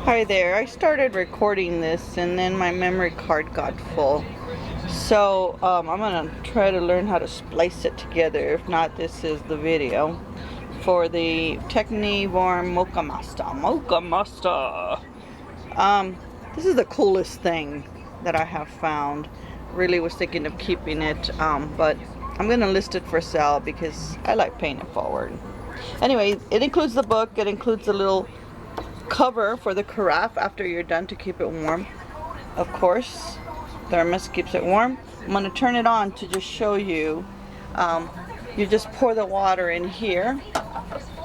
Hi there. I started recording this and then my memory card got full. So I'm going to try to learn how to splice it together. If not, this is the video for the Technivorm Moccamaster. This is the coolest thing that I have found. Really was thinking of keeping it, but I'm going to list it for sale because I like paying it forward. Anyway, it includes the book. It includes a little cover for the carafe after you're done to keep it warm. Of course, thermos keeps it warm. I'm going to turn it on to just show you. You just pour the water in here.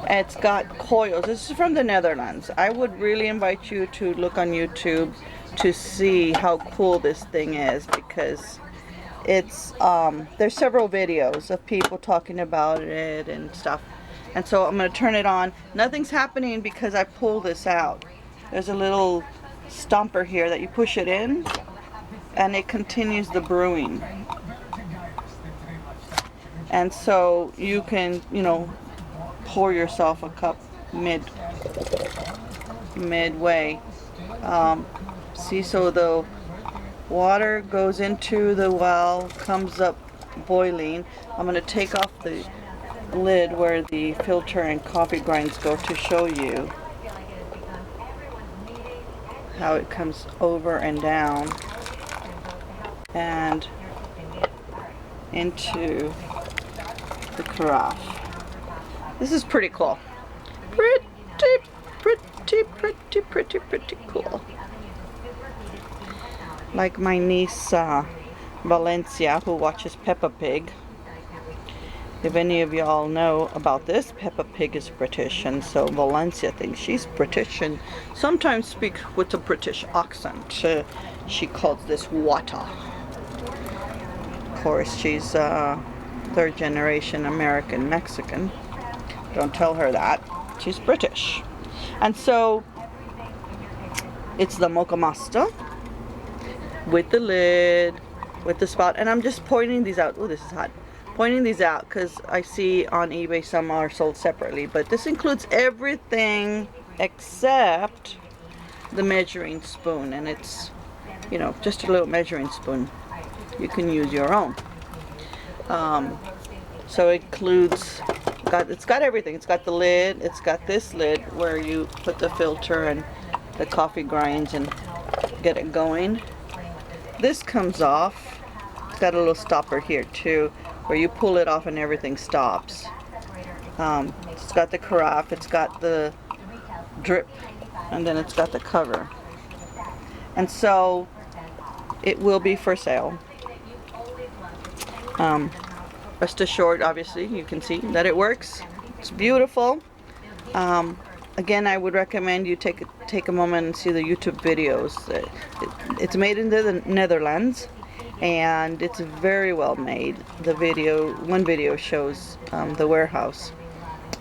It's got coils. This is from the Netherlands. I would really invite you to look on YouTube to see how cool this thing is, because it's there's several videos of people talking about it and stuff. And so I'm going to turn it on. Nothing's happening because I pulled this out. There's a little stomper here that you push it in and it continues the brewing. And so you can, pour yourself a cup midway. See, so the water goes into the well, comes up boiling. I'm going to take off the lid where the filter and coffee grinds go to show you how it comes over and down and into the carafe. This is pretty cool. Pretty cool. Like my niece Valencia, who watches Peppa Pig. If any of y'all know about this, Peppa Pig is British, and so Valencia thinks she's British and sometimes speaks with a British accent. She calls this water. Of course, she's third generation American Mexican. Don't tell her that. She's British. And so it's the Moccamaster with the lid, with the spout, and I'm just pointing these out. Oh, this is hot. Pointing these out because I see on eBay some are sold separately, but this includes everything except the measuring spoon, and it's just a little measuring spoon. You can use your own. So it includes it's got everything. It's got the lid, it's got this lid where you put the filter and the coffee grinds and get it going. This comes off. It's got a little stopper here too, where you pull it off and everything stops. It's got the carafe, it's got the drip, and then it's got the cover. And so it will be for sale. Rest assured, obviously, you can see that it works. It's beautiful. Again, I would recommend you take a moment and see the YouTube videos. It's made in the Netherlands, and it's very well made. One video shows the warehouse,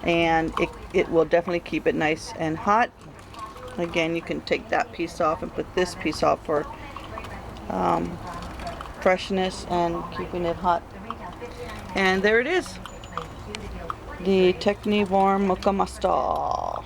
and it will definitely keep it nice and hot. Again, you can take that piece off and put this piece off for freshness and keeping it hot. And there it is, the Technivorm Moccamaster.